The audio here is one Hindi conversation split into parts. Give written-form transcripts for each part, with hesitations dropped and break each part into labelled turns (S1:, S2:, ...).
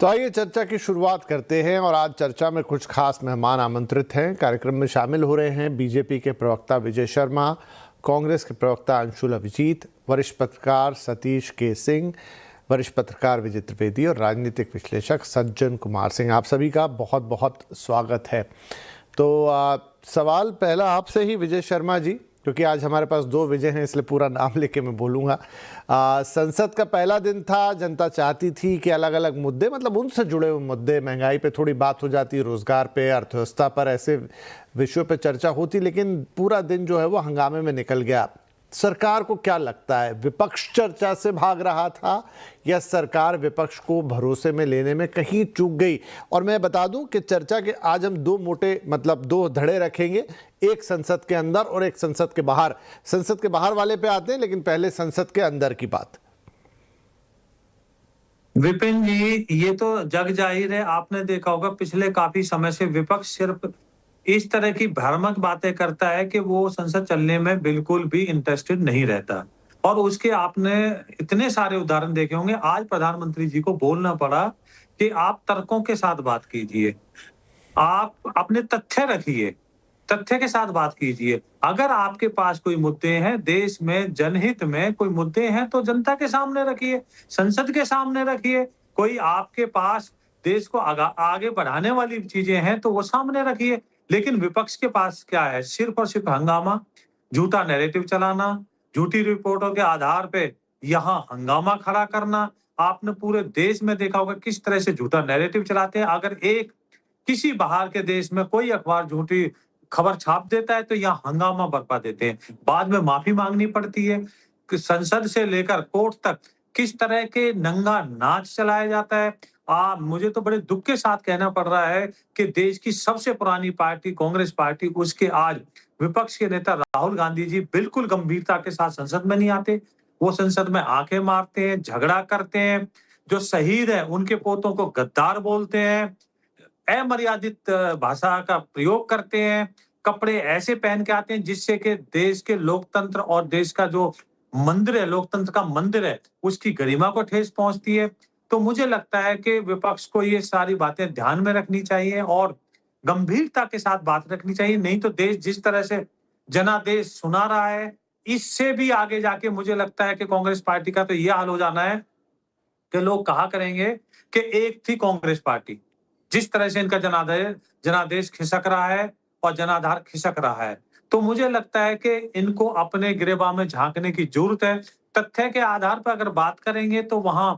S1: तो आइए चर्चा की शुरुआत करते हैं और आज चर्चा में कुछ खास मेहमान आमंत्रित हैं। कार्यक्रम में शामिल हो रहे हैं बीजेपी के प्रवक्ता विजय शर्मा, कांग्रेस के प्रवक्ता अंशुल अभिजीत, वरिष्ठ पत्रकार सतीश के सिंह, वरिष्ठ पत्रकार विजय त्रिवेदी और राजनीतिक विश्लेषक सज्जन कुमार सिंह। आप सभी का बहुत बहुत स्वागत है। तो सवाल पहला आपसे ही विजय शर्मा जी, क्योंकि आज हमारे पास दो विजय हैं इसलिए पूरा नाम लेके मैं बोलूँगा। संसद का पहला दिन था, जनता चाहती थी कि अलग अलग मुद्दे, मतलब उनसे जुड़े हुए मुद्दे, महंगाई पे थोड़ी बात हो जाती, रोजगार पे, अर्थव्यवस्था पर, ऐसे विषयों पे चर्चा होती, लेकिन पूरा दिन जो है वो हंगामे में निकल गया। सरकार को क्या लगता है, विपक्ष चर्चा से भाग रहा था या सरकार विपक्ष को भरोसे में लेने में कहीं चूक गई? और मैं बता दूं कि चर्चा के आज हम दो मोटे, मतलब दो धड़े रखेंगे, एक संसद के अंदर और एक संसद के बाहर। संसद के बाहर वाले पे आते हैं, लेकिन पहले संसद के अंदर की बात।
S2: विपिन जी, ये तो जग जाहिर है, आपने देखा होगा पिछले काफी समय से विपक्ष सिर्फ इस तरह की भ्रामक बातें करता है कि वो संसद चलने में बिल्कुल भी इंटरेस्टेड नहीं रहता। और उसके आपने इतने सारे उदाहरण देखे होंगे। आज प्रधानमंत्री जी को बोलना पड़ा कि आप तर्कों के साथ बात कीजिए, आप अपने तथ्य रखिए, तथ्य के साथ बात कीजिए। अगर आपके पास कोई मुद्दे हैं, देश में जनहित में कोई मुद्दे हैं, तो जनता के सामने रखिए, संसद के सामने रखिए। कोई आपके पास देश को आगे बढ़ाने वाली चीजें हैं तो वो सामने रखिए। लेकिन विपक्ष के पास क्या है? सिर्फ और सिर्फ हंगामा, झूठा नैरेटिव चलाना, झूठी रिपोर्टों के आधार पे यहाँ हंगामा खड़ा करना। आपने पूरे देश में देखा होगा किस तरह से झूठा नैरेटिव चलाते हैं। अगर एक किसी बाहर के देश में कोई अखबार झूठी खबर छाप देता है तो यहाँ हंगामा बरपा देते हैं, बाद में माफी मांगनी पड़ती है। कि संसद से लेकर कोर्ट तक किस तरह के नंगा नाच चलाया जाता है। मुझे तो बड़े दुख के साथ कहना पड़ रहा है कि देश की सबसे पुरानी पार्टी कांग्रेस पार्टी, उसके आज विपक्ष के नेता राहुल गांधी जी बिल्कुल गंभीरता के साथ संसद में नहीं आते। वो संसद में आंखें मारते हैं, झगड़ा करते हैं। जो शहीद है उनके पोतों को गद्दार बोलते हैं, अमर्यादित भाषा का प्रयोग करते हैं, कपड़े ऐसे पहन के आते हैं जिससे कि देश के लोकतंत्र और देश का जो मंदिर है, लोकतंत्र का मंदिर है, उसकी गरिमा को ठेस पहुंचती है। तो मुझे लगता है कि विपक्ष को ये सारी बातें ध्यान में रखनी चाहिए और गंभीरता के साथ बात रखनी चाहिए। नहीं तो देश जिस तरह से जनादेश सुना रहा है, इससे भी आगे जाके मुझे लगता है कि कांग्रेस पार्टी का तो ये हाल हो जाना है कि लोग कहा करेंगे कि एक थी कांग्रेस पार्टी। जिस तरह से इनका जनादेश खिसक रहा है और जनाधार खिसक रहा है, तो मुझे लगता है कि इनको अपने गिरेबान में झांकने की जरूरत है। तथ्य के आधार पर अगर बात करेंगे तो वहां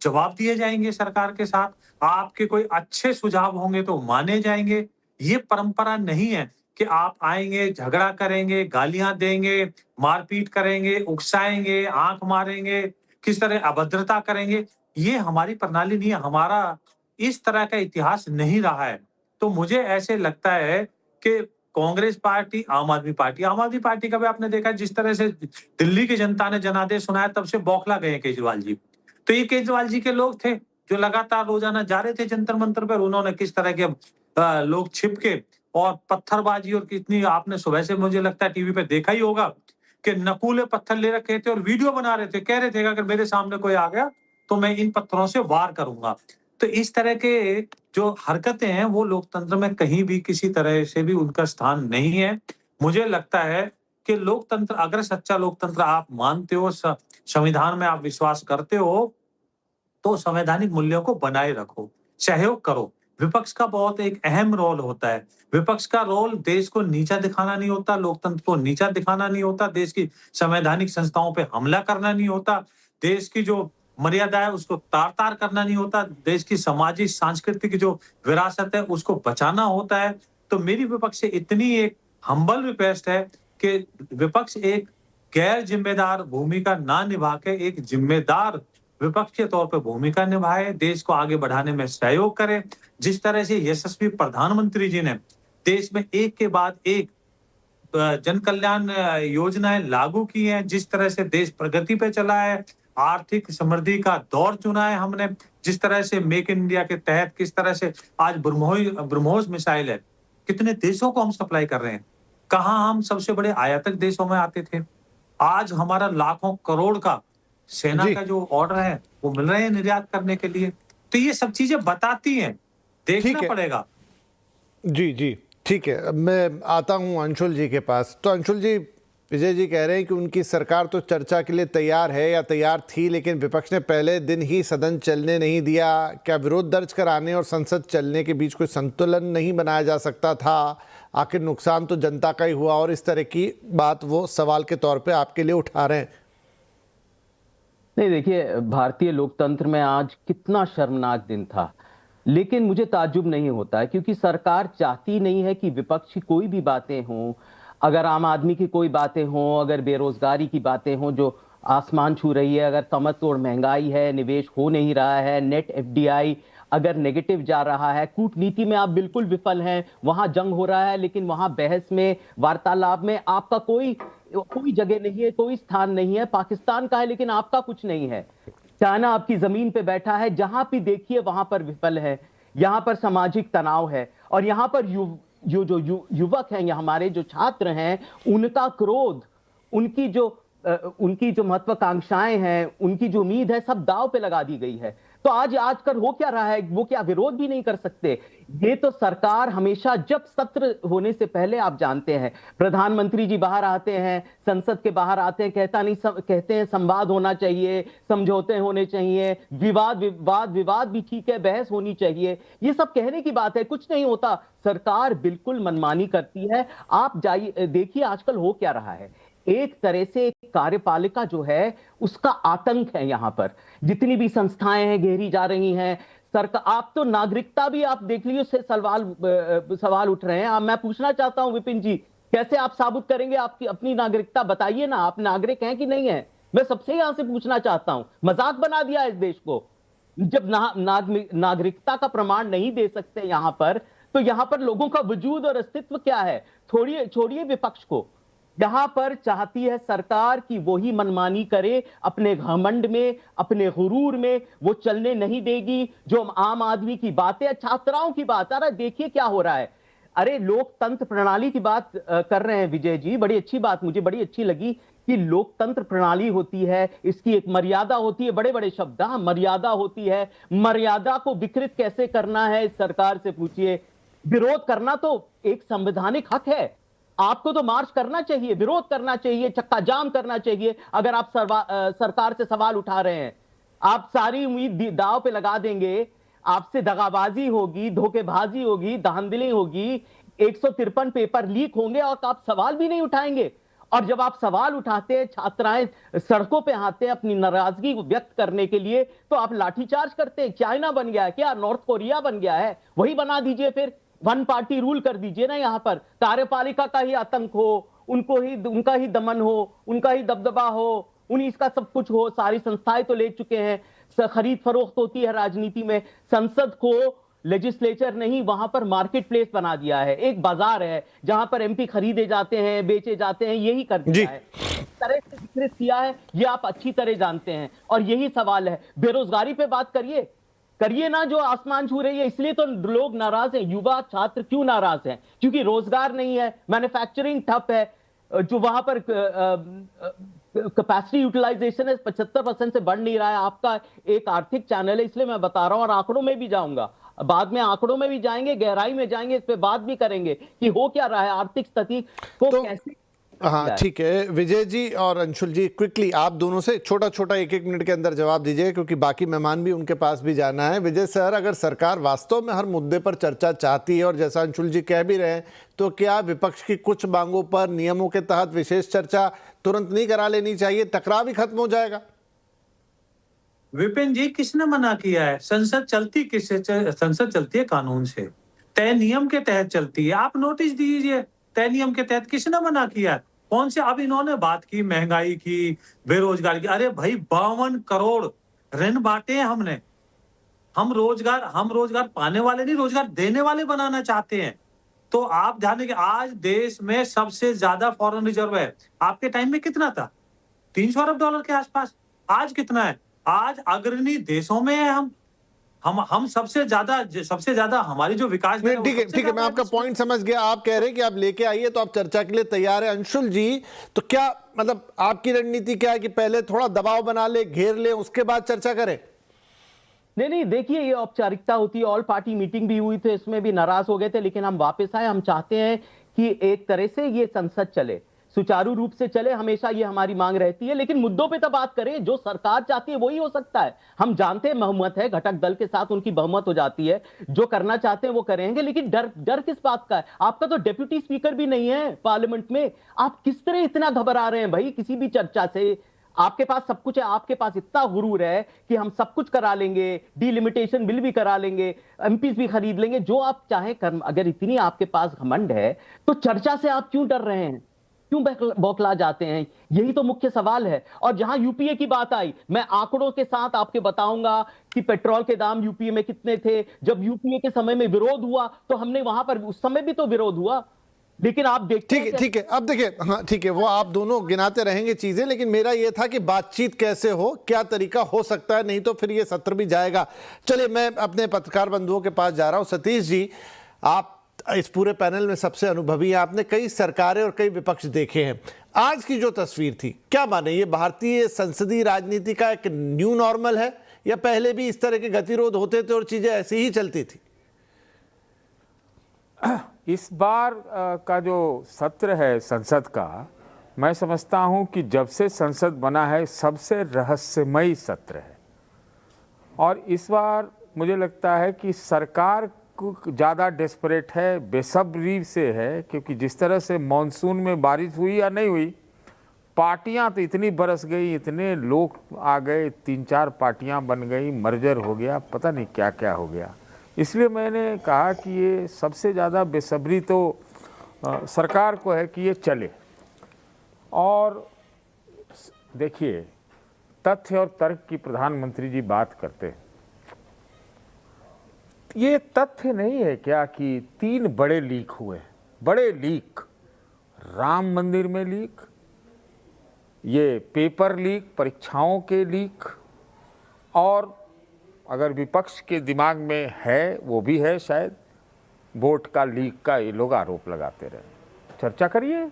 S2: जवाब दिए जाएंगे सरकार के साथ। आपके कोई अच्छे सुझाव होंगे तो माने जाएंगे। ये परंपरा नहीं है कि आप आएंगे, झगड़ा करेंगे, गालियां देंगे, मारपीट करेंगे, उकसाएंगे, आंख मारेंगे, किस तरह अभद्रता करेंगे। ये हमारी प्रणाली नहीं है, हमारा इस तरह का इतिहास नहीं रहा है। तो मुझे ऐसे लगता है कि कांग्रेस पार्टी, आम आदमी पार्टी का भी आपने देखा जिस तरह से दिल्ली की जनता ने जनादेश सुनाया, तब से बौखला गए केजरीवाल जी। तो ये केजरीवाल जी के लोग थे जो लगातार रोजाना जा रहे थे जंतर मंतर पर। उन्होंने किस तरह के लोग छिप के और पत्थरबाजी, और कितनी आपने सुबह से मुझे लगता है टीवी पे देखा ही होगा कि नकूले पत्थर ले रखे थे और वीडियो बना रहे थे, कह रहे थे अगर मेरे सामने कोई आ गया तो मैं इन पत्थरों से वार करूंगा। तो इस तरह के जो हरकतें हैं वो लोकतंत्र में कहीं भी किसी तरह से भी उनका स्थान नहीं है। मुझे लगता है कि लोकतंत्र, अगर सच्चा लोकतंत्र आप मानते हो, संविधान में आप विश्वास करते हो, तो संवैधानिक मूल्यों को बनाए रखो, सहयोग करो। विपक्ष का बहुत एक अहम रोल होता है। विपक्ष का रोल देश को नीचा दिखाना नहीं होता, लोकतंत्र को नीचा दिखाना नहीं होता, देश की संवैधानिक संस्थाओं पे हमला करना नहीं होता, देश की जो मर्यादा है उसको तार-तार करना नहीं होता, देश की सामाजिक सांस्कृतिक जो विरासत है उसको बचाना होता है। तो मेरी विपक्ष से इतनी एक हम्बल रिक्वेस्ट है कि विपक्ष एक गैर जिम्मेदार भूमिका ना निभा के एक जिम्मेदार विपक्ष के तौर पे भूमिका निभाए, देश को आगे बढ़ाने में सहयोग करे। जिस तरह से यशस्वी प्रधानमंत्री जी ने देश में एक के बाद एक जन कल्याण योजनाएं लागू की हैं, जिस तरह से देश प्रगति पे चला है, आर्थिक समृद्धि का दौर चुना है हमने, जिस तरह से मेक इन इंडिया के तहत किस तरह से आज ब्रह्मोस मिसाइल है, कितने देशों को हम सप्लाई कर रहे हैं। कहाँ हम सबसे बड़े आयातक देशों में आते थे, आज हमारा लाखों करोड़ का सेना
S1: जी।
S2: का जो ऑर्डर है वो मिल रहे हैं निर्यात करने के लिए। तो ये सब चीजें बताती हैं,
S1: ठीक
S2: देखना
S1: है।
S2: पड़ेगा।
S1: जी, जी, ठीक है। अब मैं आता हूँ अंशुल जी के पास। तो अंशुल जी, विजय जी कह रहे हैं कि उनकी सरकार तो चर्चा के लिए तैयार है या तैयार थी, लेकिन विपक्ष ने पहले दिन ही सदन चलने नहीं दिया। क्या विरोध दर्ज कराने और संसद चलने के बीच कोई संतुलन नहीं बनाया जा सकता था? आखिर नुकसान तो जनता का ही हुआ, और इस तरह की बात वो सवाल के तौर पे आपके लिए उठा रहे हैं।
S3: नहीं, देखिए, भारतीय लोकतंत्र में आज कितना शर्मनाक दिन था, लेकिन मुझे ताज्जुब नहीं होता है, क्योंकि सरकार चाहती नहीं है कि विपक्ष की कोई भी बातें हों। अगर आम आदमी की कोई बातें हों, अगर बेरोजगारी की बातें हों जो आसमान छू रही है, अगर कमर-तोड़ महंगाई है, निवेश हो नहीं रहा है, नेट एफडीआई अगर नेगेटिव जा रहा है, कूटनीति में आप बिल्कुल विफल हैं, वहां जंग हो रहा है, लेकिन वहां बहस में, वार्तालाप में आपका कोई कोई जगह नहीं है, कोई स्थान नहीं है। पाकिस्तान का है, लेकिन आपका कुछ नहीं है। चाइना आपकी जमीन पे बैठा है, जहां भी देखिए वहां पर विफल है। यहाँ पर सामाजिक तनाव है, और यहाँ पर युवक हैं, हमारे जो छात्र हैं, उनका क्रोध, उनकी जो महत्वाकांक्षाएं हैं, उनकी जो उम्मीद है, सब दांव पे लगा दी गई है। तो आजकल हो क्या रहा है, वो क्या विरोध भी नहीं कर सकते? ये तो सरकार हमेशा, जब सत्र होने से पहले, आप जानते हैं, प्रधानमंत्री जी बाहर आते हैं, संसद के बाहर आते हैं, कहते हैं संवाद होना चाहिए, समझौते होने चाहिए, विवाद भी ठीक है, बहस होनी चाहिए। ये सब कहने की बात है, कुछ नहीं होता। सरकार बिल्कुल मनमानी करती है। आप जाइए, देखिए आजकल हो क्या रहा है। एक तरह से कार्यपालिका जो है उसका आतंक है। यहां पर जितनी भी संस्थाएं हैं घेरी जा रही हैं। सरकार, आप तो नागरिकता भी आप देख लीजिए, उससे सवाल उठ रहे हैं। मैं पूछना चाहता हूं विपिन जी, कैसे आप साबित करेंगे आपकी अपनी नागरिकता? बताइए ना, आप नागरिक हैं कि नहीं है? मैं सबसे यहां से पूछना चाहता हूं। मजाक बना दिया इस देश को। जब नागरिकता का प्रमाण नहीं दे सकते यहां पर, तो यहां पर लोगों का वजूद और अस्तित्व क्या है? छोड़िए विपक्ष को। यहां पर चाहती है सरकार कि वो ही मनमानी करे, अपने घमंड में, अपने गुरूर में वो चलने नहीं देगी। जो आम आदमी की बातें, छात्राओं की बात, अरे देखिए क्या हो रहा है। अरे लोकतंत्र प्रणाली की बात कर रहे हैं विजय जी, बड़ी अच्छी बात, मुझे बड़ी अच्छी लगी कि लोकतंत्र प्रणाली होती है, इसकी एक मर्यादा होती है। बड़े बड़े शब्द, हाँ, मर्यादा होती है। मर्यादा को विकृत कैसे करना है, इस सरकार से पूछिए। विरोध करना तो एक संवैधानिक हक है। आपको तो मार्च करना चाहिए, विरोध करना चाहिए, चक्का जाम करना चाहिए। अगर आप सरकार से सवाल उठा रहे हैं, आप सारी उम्मीद दांव पे लगा देंगे, आपसे दगाबाजी होगी, धोखेबाजी होगी, धांधली होगी, 153 पेपर लीक होंगे, और आप सवाल भी नहीं उठाएंगे। और जब आप सवाल उठाते हैं, छात्राएं सड़कों पे आते हैं अपनी नाराजगी व्यक्त करने के लिए, तो आप लाठीचार्ज करते हैं। चाइना बन गया है क्या? नॉर्थ कोरिया बन गया है? वही बना दीजिए, फिर वन पार्टी रूल कर दीजिए ना। यहां पर कार्यपालिका का ही आतंक हो, उनका ही दमन हो, उनका ही दबदबा हो, उन्हीं का सब कुछ हो। सारी संस्थाएं तो ले चुके हैं, खरीद फरोख्त होती है राजनीति में। संसद को लेजिस्लेचर नहीं, वहां पर मार्केट प्लेस बना दिया है, एक बाजार है जहां पर एमपी खरीदे जाते हैं, बेचे जाते हैं, यही कर दिया है। तरह से विकृत किया है, ये आप अच्छी तरह जानते हैं। और यही सवाल है, बेरोजगारी पे बात करिए ना, जो आसमान छू रही है। इसलिए तो लोग नाराज हैं, युवा छात्र क्यों नाराज हैं? क्योंकि रोजगार नहीं है, मैन्युफैक्चरिंग ठप है। जो वहां पर कैपेसिटी यूटिलाइजेशन है 75% से बढ़ नहीं रहा है। आपका एक आर्थिक चैनल है, इसलिए मैं बता रहा हूं, और आंकड़ों में भी जाऊंगा, बाद में आंकड़ों में भी जाएंगे, गहराई में जाएंगे, इस पे बात भी करेंगे कि हो क्या रहा है, आर्थिक स्थिति को कैसे।
S1: हाँ, ठीक है। विजय जी और अंशुल जी, क्विकली आप दोनों से छोटा छोटा 1-1 मिनट के अंदर जवाब दीजिए, क्योंकि बाकी मेहमान भी उनके पास भी जाना है। विजय सर, अगर सरकार वास्तव में हर मुद्दे पर चर्चा चाहती है, और जैसा अंशुल जी कह भी रहे हैं, तो क्या विपक्ष की कुछ मांगों पर नियमों के तहत विशेष चर्चा तुरंत नहीं करा लेनी चाहिए? टकराव भी खत्म हो जाएगा।
S2: विपिन जी, किसने मना किया है? संसद चलती है कानून से, तय नियम के तहत चलती है। आप नोटिस दीजिए, तय नियम के तहत किसने मना किया है? कौन से? अब इन्होंने बात की महंगाई की, बेरोजगारी की। अरे भाई, 52 करोड़ ऋण बांटे हैं हमने। हम रोजगार पाने वाले नहीं, रोजगार देने वाले बनाना चाहते हैं। तो आप ध्यान देंगे, आज देश में सबसे ज्यादा फॉरेन रिजर्व है। आपके टाइम में कितना था? 300 अरब डॉलर के आसपास। आज कितना है? आज अग्रणी देशों में है। हम सबसे ज्यादा हमारी जो विकास दर है,
S1: ठीक है, मैं आपका पॉइंट समझ गया। आप कह रहे हैं कि आप लेके आइए, तो आप चर्चा के लिए तैयार है। अंशुल जी, तो क्या मतलब आपकी रणनीति क्या है कि पहले थोड़ा दबाव बना ले, घेर ले, उसके बाद चर्चा करें?
S3: नहीं नहीं, देखिए ये औपचारिकता होती है। ऑल पार्टी मीटिंग भी हुई थी, इसमें भी नाराज हो गए थे, लेकिन हम वापस आए। हम चाहते हैं कि एक तरह से ये संसद चले, सुचारू रूप से चले, हमेशा ये हमारी मांग रहती है। लेकिन मुद्दों पे तो बात करें, जो सरकार चाहती है वही हो सकता है। हम जानते हैं बहुमत है, घटक दल के साथ उनकी बहुमत हो जाती है, जो करना चाहते हैं वो करेंगे। लेकिन डर डर किस बात का है? आपका तो डेप्यूटी स्पीकर भी नहीं है पार्लियामेंट में, आप किस तरह इतना घबरा रहे हैं भाई किसी भी चर्चा से? आपके पास सब कुछ है, आपके पास इतना गुरूर है कि हम सब कुछ करा लेंगे, डिलिमिटेशन बिल भी करा लेंगे, एमपीज भी खरीद लेंगे, जो आप चाहें कर। अगर इतनी आपके पास घमंड है तो चर्चा से आप क्यों डर रहे हैं, क्यों बौखला जाते हैं? यही तो मुख्य सवाल है। और जहां यूपीए की बात आई, मैं आंकड़ों के साथ आपके बताऊंगा कि पेट्रोल के दाम यूपीए में कितने थे। जब यूपीए के समय में विरोध हुआ तो हमने वहां पर, उस समय भी तो विरोध हुआ। लेकिन आप देखते हैं
S1: ठीक है, अब देखिए, हाँ ठीक है, वो आप दोनों गिनाते रहेंगे चीजें, लेकिन मेरा ये था कि बातचीत कैसे हो, क्या तरीका हो सकता है, नहीं तो फिर ये सत्र भी जाएगा। चलिए, मैं अपने पत्रकार बंधुओं के पास जा रहा हूं। सतीश जी, आप इस पूरे पैनल में सबसे अनुभवी हैं, आपने कई सरकारें और कई विपक्ष देखे हैं। आज की जो तस्वीर थी, क्या माने, ये भारतीय संसदीय राजनीति का एक न्यू नॉर्मल है, या पहले भी इस तरह के गतिरोध होते थे और चीजें ऐसी ही चलती थी?
S4: इस बार का जो सत्र है संसद का, मैं समझता हूं कि जब से संसद बना है सबसे रहस्यमयी सत्र है। और इस बार मुझे लगता है कि सरकार ज़्यादा डेस्परेट है, बेसब्री से है, क्योंकि जिस तरह से मानसून में बारिश हुई या नहीं हुई, पार्टियां तो इतनी बरस गई, इतने लोग आ गए, 3-4 पार्टियां बन गई, मर्जर हो गया, पता नहीं क्या क्या हो गया। इसलिए मैंने कहा कि ये सबसे ज़्यादा बेसब्री तो सरकार को है कि ये चले। और देखिए, तथ्य और तर्क की प्रधानमंत्री जी बात करते हैं। ये तथ्य नहीं है क्या कि 3 बड़े लीक हुए, बड़े लीक, राम मंदिर में लीक, ये पेपर लीक, परीक्षाओं के लीक, और अगर विपक्ष के दिमाग में है, वो भी है शायद, वोट का लीक का ये लोग आरोप लगाते रहे। चर्चा करिए।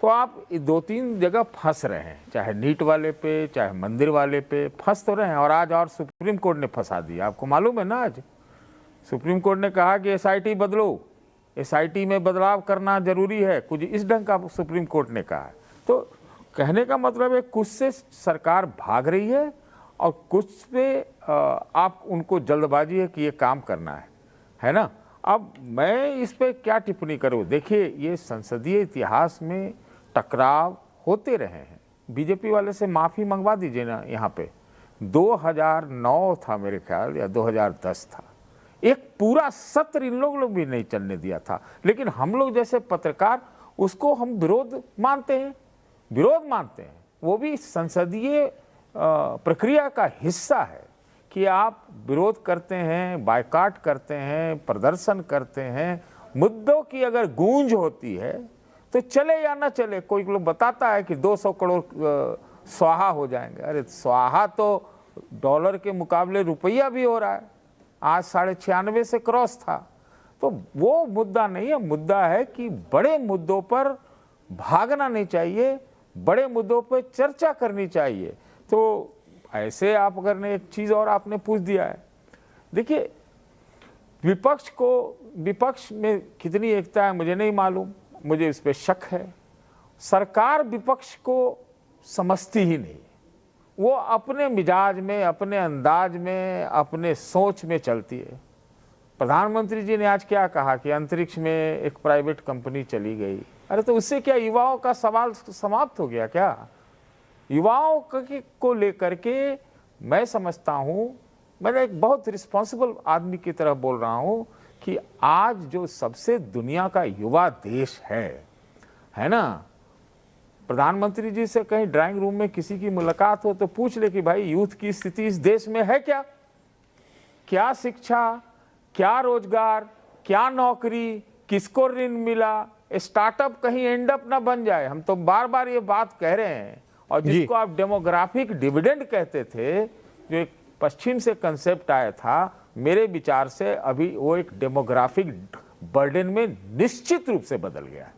S4: तो आप 2-3 जगह फंस रहे हैं, चाहे नीट वाले पे, चाहे मंदिर वाले पे फंस तो रहे हैं। और आज और सुप्रीम कोर्ट ने फंसा दिया, आपको मालूम है ना। आज सुप्रीम कोर्ट ने कहा कि एसआईटी बदलो, एसआईटी में बदलाव करना जरूरी है, कुछ इस ढंग का सुप्रीम कोर्ट ने कहा। तो कहने का मतलब है कुछ से सरकार भाग रही है और कुछ पे आप उनको जल्दबाजी है कि ये काम करना है ना। अब मैं इस पे क्या टिप्पणी करूं? देखिए, ये संसदीय इतिहास में टकराव होते रहे हैं। बीजेपी वाले से माफ़ी मंगवा दीजिए ना। यहाँ पे 2009 था मेरे ख्याल, या 2010 था, एक पूरा सत्र इन लोग भी नहीं चलने दिया था। लेकिन हम लोग जैसे पत्रकार उसको हम विरोध मानते हैं, विरोध मानते हैं। वो भी संसदीय प्रक्रिया का हिस्सा है कि आप विरोध करते हैं, बायकॉट करते हैं, प्रदर्शन करते हैं। मुद्दों की अगर गूंज होती है तो चले या ना चले। कोई लोग बताता है कि 200 करोड़ स्वाहा हो जाएंगे। अरे स्वाहा तो डॉलर के मुकाबले रुपया भी हो रहा है, आज 96.5 से क्रॉस था। तो वो मुद्दा नहीं है। मुद्दा है कि बड़े मुद्दों पर भागना नहीं चाहिए, बड़े मुद्दों पर चर्चा करनी चाहिए। तो ऐसे आप अगर ने एक चीज़ और आपने पूछ दिया है, देखिए, विपक्ष में कितनी एकता है मुझे नहीं मालूम, मुझे इस पे शक है। सरकार विपक्ष को समझती ही नहीं, वो अपने मिजाज में, अपने अंदाज में, अपने सोच में चलती है। प्रधानमंत्री जी ने आज क्या कहा कि अंतरिक्ष में एक प्राइवेट कंपनी चली गई। अरे तो उससे क्या युवाओं का सवाल समाप्त हो गया क्या? युवाओं को लेकर के मैं समझता हूं, मैं एक बहुत रिस्पॉन्सिबल आदमी की तरह बोल रहा हूं, कि आज जो सबसे दुनिया का युवा देश है ना, प्रधानमंत्री जी से कहीं ड्राइंग रूम में किसी की मुलाकात हो तो पूछ ले कि भाई यूथ की स्थिति इस देश में है क्या? क्या शिक्षा, क्या रोजगार, क्या नौकरी, किसको ऋण मिला, स्टार्टअप कहीं एंड अप ना बन जाए। हम तो बार बार ये बात कह रहे हैं। और जिसको आप डेमोग्राफिक डिविडेंड कहते थे, जो एक पश्चिम से कंसेप्ट आया था, मेरे विचार से अभी वो एक डेमोग्राफिक बर्डन में निश्चित रूप से बदल गया है।